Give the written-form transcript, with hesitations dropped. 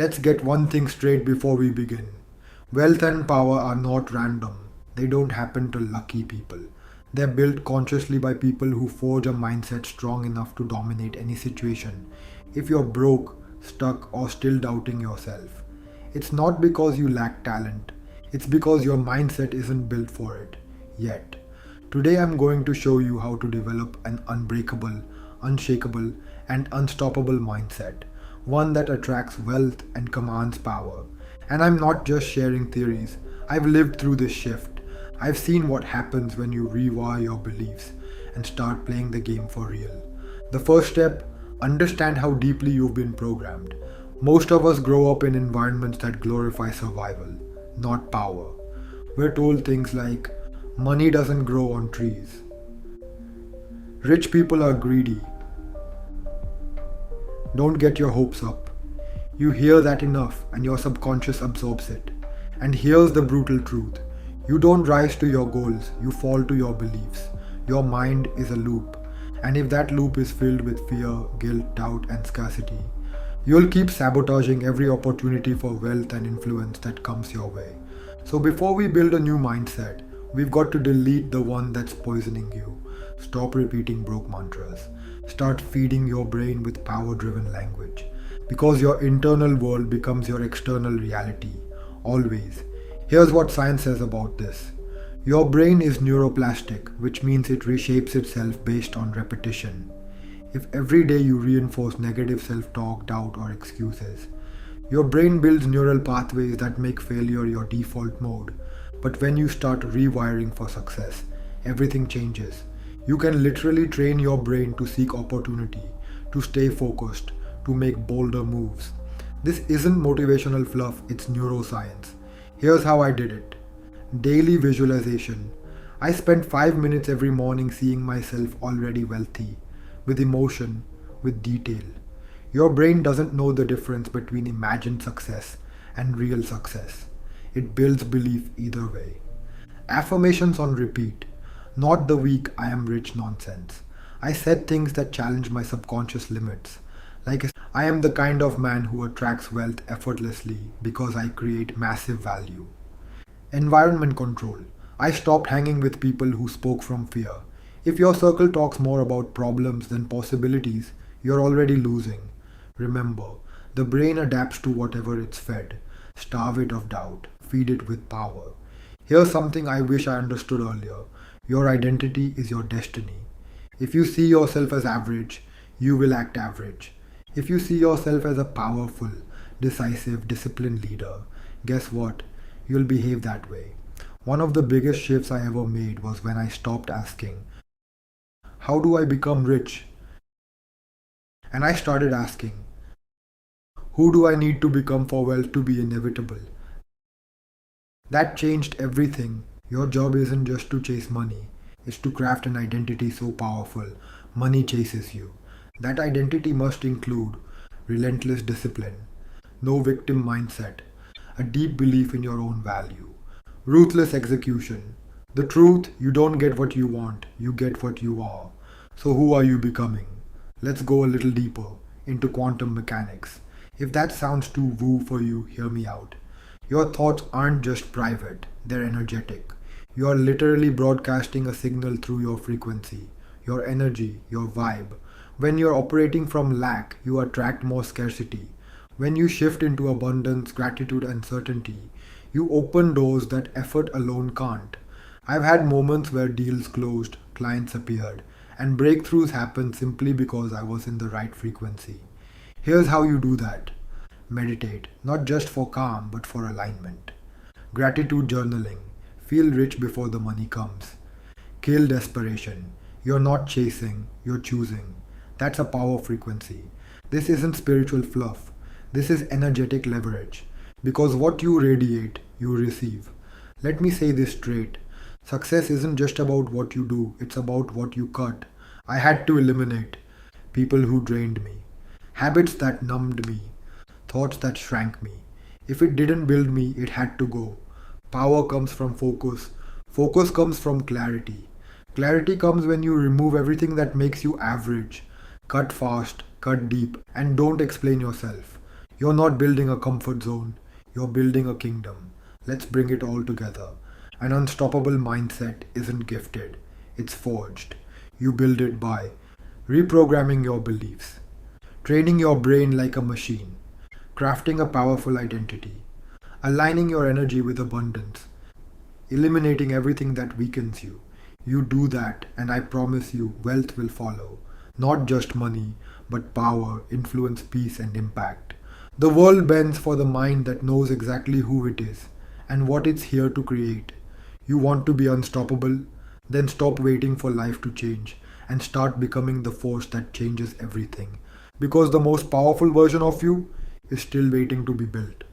Let's get one thing straight before we begin. Wealth and power are not random. They don't happen to lucky people. They're built consciously by people who forge a mindset strong enough to dominate any situation. If you're broke, stuck, or still doubting yourself, it's not because you lack talent. It's because your mindset isn't built for it yet. Today I'm going to show you how to develop an unbreakable, unshakable, and unstoppable mindset, one that attracts wealth and commands power. And I'm not just sharing theories, I've lived through this shift. I've seen what happens when you rewire your beliefs and start playing the game for real. The first step, understand how deeply you've been programmed. Most of us grow up in environments that glorify survival, not power. We're told things like, money doesn't grow on trees. Rich people are greedy. Don't get your hopes up. You hear that enough and your subconscious absorbs it. And here's the brutal truth. You don't rise to your goals, you fall to your beliefs. Your mind is a loop. And if that loop is filled with fear, guilt, doubt, and scarcity, you'll keep sabotaging every opportunity for wealth and influence that comes your way. So before we build a new mindset, we've got to delete the one that's poisoning you. Stop repeating broke mantras. Start feeding your brain with power-driven language. Because your internal world becomes your external reality. Always. Here's what science says about this. Your brain is neuroplastic, which means it reshapes itself based on repetition. If every day you reinforce negative self-talk, doubt, or excuses, your brain builds neural pathways that make failure your default mode. But when you start rewiring for success, everything changes. You can literally train your brain to seek opportunity, to stay focused, to make bolder moves. This isn't motivational fluff, it's neuroscience. Here's how I did it. Daily visualization. I spent 5 minutes every morning seeing myself already wealthy, with emotion, with detail. Your brain doesn't know the difference between imagined success and real success. It builds belief either way. Affirmations on repeat. Not the weak I am rich nonsense. I said things that challenge my subconscious limits. Like I am the kind of man who attracts wealth effortlessly because I create massive value. Environment control. I stopped hanging with people who spoke from fear. If your circle talks more about problems than possibilities, you're already losing. Remember, the brain adapts to whatever it's fed. Starve it of doubt, feed it with power. Here's something I wish I understood earlier. Your identity is your destiny. If you see yourself as average, you will act average. If you see yourself as a powerful, decisive, disciplined leader, guess what? You'll behave that way. One of the biggest shifts I ever made was when I stopped asking, how do I become rich? And I started asking, who do I need to become for wealth to be inevitable? That changed everything. Your job isn't just to chase money, it's to craft an identity so powerful, money chases you. That identity must include relentless discipline, no victim mindset, a deep belief in your own value, ruthless execution. The truth, you don't get what you want, you get what you are. So who are you becoming? Let's go a little deeper into quantum mechanics. If that sounds too woo for you, hear me out. Your thoughts aren't just private, they're energetic. You are literally broadcasting a signal through your frequency, your energy, your vibe. When you're operating from lack, you attract more scarcity. When you shift into abundance, gratitude, and certainty, you open doors that effort alone can't. I've had moments where deals closed, clients appeared, and breakthroughs happened simply because I was in the right frequency. Here's how you do that. Meditate, not just for calm, but for alignment. Gratitude journaling. Feel rich before the money comes. Kill desperation. You're not chasing, you're choosing. That's a power frequency. This isn't spiritual fluff. This is energetic leverage. Because what you radiate, you receive. Let me say this straight. Success isn't just about what you do, it's about what you cut. I had to eliminate people who drained me, habits that numbed me, thoughts that shrank me. If it didn't build me, it had to go. Power comes from focus. Focus comes from clarity. Clarity comes when you remove everything that makes you average. Cut fast, cut deep, and don't explain yourself. You're not building a comfort zone, you're building a kingdom. Let's bring it all together. An unstoppable mindset isn't gifted, it's forged. You build it by reprogramming your beliefs, training your brain like a machine, crafting a powerful identity, aligning your energy with abundance, eliminating everything that weakens you. You do that, and I promise you, wealth will follow. Not just money, but power, influence, peace, and impact. The world bends for the mind that knows exactly who it is and what it's here to create. You want to be unstoppable? Then stop waiting for life to change and start becoming the force that changes everything. Because the most powerful version of you is still waiting to be built.